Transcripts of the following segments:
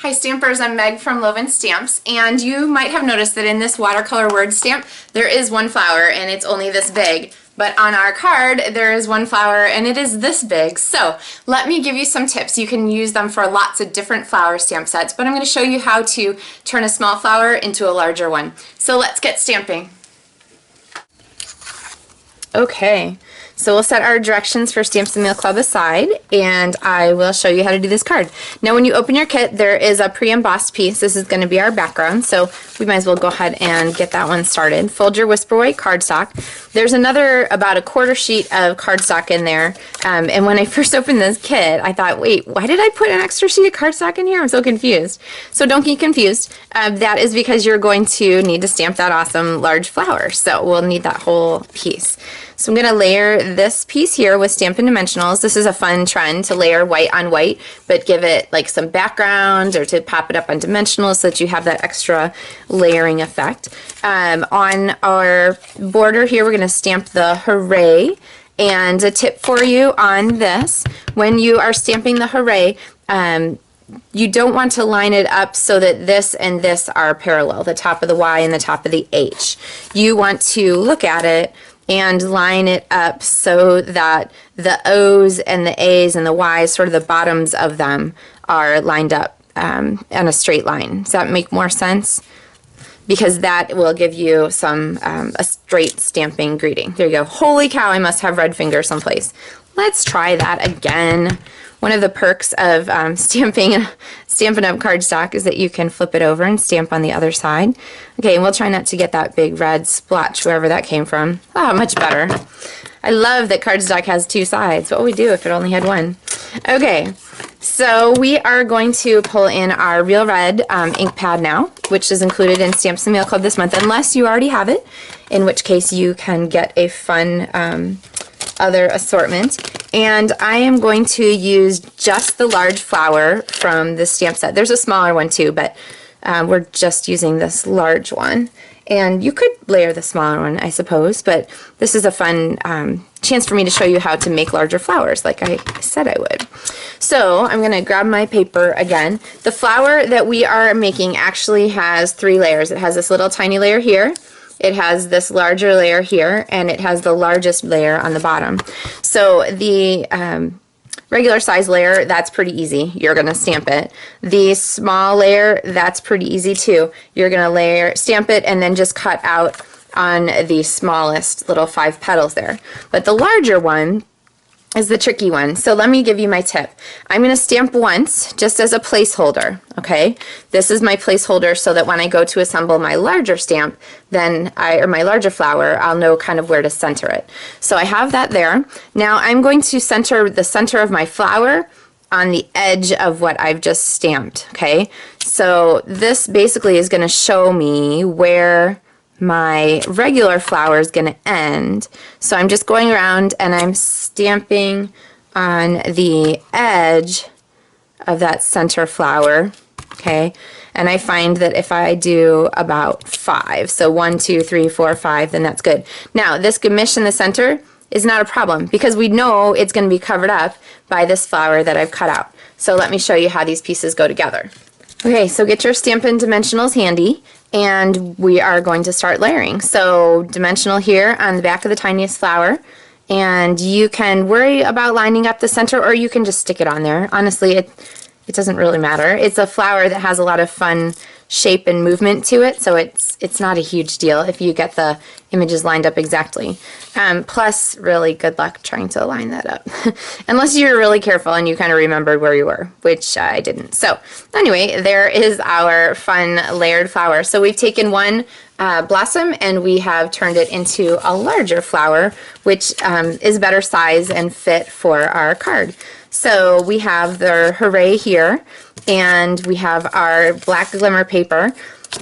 Hi Stampers, I'm Meg from Loven Stamps, and you might have noticed that in this watercolor word stamp there is one flower and it's only this big, but on our card there is one flower and it is this big. So let me give you some tips. You can use them for lots of different flower stamp sets, but I'm going to show you how to turn a small flower into a larger one. So let's get stamping. Okay, so we'll set our directions for Stamps and Mail Club aside, and I will show you how to do this card. Now when you open your kit, there is a pre-embossed piece. This is going to be our background, so we might as well go ahead and get that one started. Fold your Whisper White cardstock. There's another about a quarter sheet of cardstock in there, and when I first opened this kit, I thought, wait, why did I put an extra sheet of cardstock in here? I'm so confused. So don't get confused. That is because you're going to need to stamp that awesome large flower, so we'll need that whole piece. So I'm going to layer this piece here with Stampin' Dimensionals. This is a fun trend to layer white on white, but give it like some background or to pop it up on dimensionals so that you have that extra layering effect. On our border here, we're going to stamp the Hooray. And a tip for you on this, when you are stamping the Hooray, you don't want to line it up so that this and this are parallel, the top of the Y and the top of the H. You want to look at it and line it up so that the O's and the A's and the Y's, sort of the bottoms of them, are lined up on a straight line. Does that make more sense? Because that will give you some a straight stamping greeting. There you go. Holy cow, I must have red fingers someplace. Let's try that again. One of the perks of Stampin' Up cardstock is that you can flip it over and stamp on the other side. Okay, and we'll try not to get that big red splotch wherever that came from. Ah, much better. I love that cardstock has two sides. What would we do if it only had one? Okay, so we are going to pull in our Real Red ink pad now, which is included in Stamps and Mail Club this month, unless you already have it, in which case you can get a fun other assortment. And I am going to use just the large flower from the stamp set. There's a smaller one too, but we're just using this large one. And you could layer the smaller one, I suppose, but this is a fun chance for me to show you how to make larger flowers, like I said I would. So I'm going to grab my paper again. The flower that we are making actually has 3 layers. It has this little tiny layer here, it has this larger layer here, and it has the largest layer on the bottom. So the regular size layer, that's pretty easy. You're going to stamp it. The small layer, that's pretty easy too. You're going to stamp it, and then just cut out on the smallest little 5 petals there. But the larger one is the tricky one. So let me give you my tip. I'm going to stamp once just as a placeholder, okay? This is my placeholder so that when I go to assemble my larger stamp, then or my larger flower, I'll know kind of where to center it. So I have that there. Now I'm going to center the center of my flower on the edge of what I've just stamped, okay? So this basically is going to show me where my regular flower is going to end. So I'm just going around and I'm stamping on the edge of that center flower, okay? And I find that if I do about 5, so 1, 2, 3, 4, 5, then that's good. Now this gamish in the center is not a problem because we know it's going to be covered up by this flower that I've cut out. So let me show you how these pieces go together. Okay, so get your Stampin' Dimensionals handy, and we are going to start layering. So dimensional here on the back of the tiniest flower, and you can worry about lining up the center or you can just stick it on there. Honestly, it doesn't really matter. It's a flower that has a lot of fun shape and movement to it, so it's not a huge deal if you get the images lined up exactly. Plus, really good luck trying to line that up. Unless you're really careful and you kind of remembered where you were, which I didn't. So anyway, there is our fun layered flower. So we've taken one blossom and we have turned it into a larger flower, which is better size and fit for our card. So we have the Hooray here, and we have our black glimmer paper,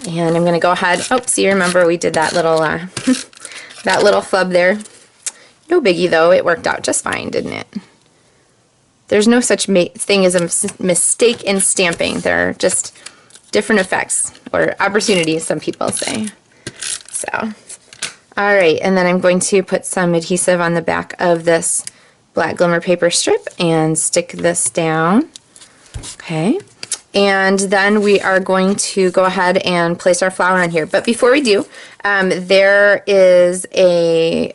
and I'm going to go ahead, oh, see, remember we did that little that little flub there. No biggie though, it worked out just fine, didn't it? There's no such thing as a mistake in stamping. There are just different effects, or opportunities, some people say. So, alright, and then I'm going to put some adhesive on the back of this black glimmer paper strip and stick this down. Okay, And then we are going to go ahead and place our flower on here. But before we do, there is an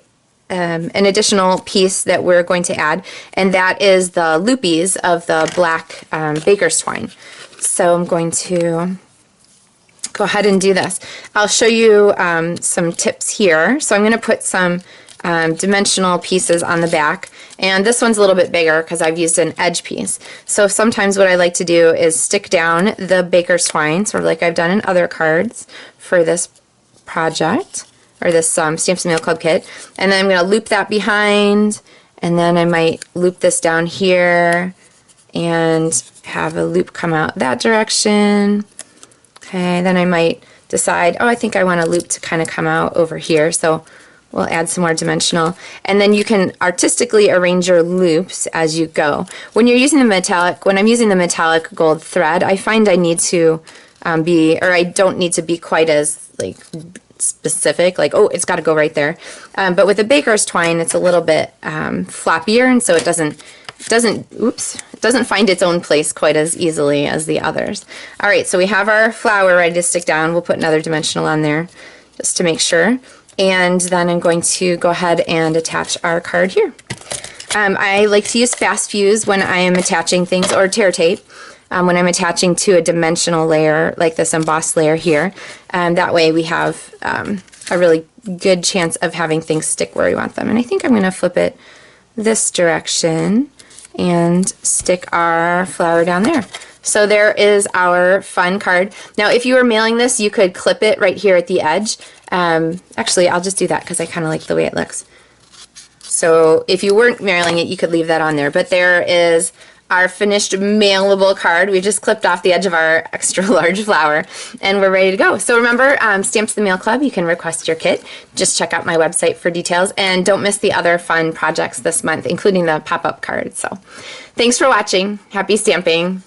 additional piece that we're going to add, and that is the loopies of the black baker's twine. So I'm going to go ahead and do this. I'll show you some tips here. So I'm going to put some dimensional pieces on the back, and this one's a little bit bigger because I've used an edge piece. So sometimes what I like to do is stick down the baker's twine, sort of like I've done in other cards for this project, or this Stamps and Mail Club kit, and then I'm going to loop that behind, and then I might loop this down here and have a loop come out that direction. Okay, then I might decide, oh, I think I want a loop to kind of come out over here, so we'll add some more dimensional. And then you can artistically arrange your loops as you go. When you're using the metallic, when I'm using the metallic gold thread, I find I need to I don't need to be quite as like specific, like, oh, it's got to go right there. But with the baker's twine, it's a little bit floppier, and so it doesn't find its own place quite as easily as the others. All right, so we have our flower ready to stick down. We'll put another dimensional on there just to make sure. And then I'm going to go ahead and attach our card here. I like to use fast fuse when I am attaching things, or tear tape, when I'm attaching to a dimensional layer like this embossed layer here. That way we have a really good chance of having things stick where we want them. And I think I'm going to flip it this direction and stick our flower down there. So there is our fun card. Now if you were mailing this, you could clip it right here at the edge. Actually, I'll just do that because I kind of like the way it looks. So if you weren't mailing it, you could leave that on there. But there is our finished mailable card. We just clipped off the edge of our extra large flower, and we're ready to go. So remember, Stamps the Mail Club, you can request your kit. Just check out my website for details, and don't miss the other fun projects this month, including the pop-up card. So thanks for watching. Happy stamping.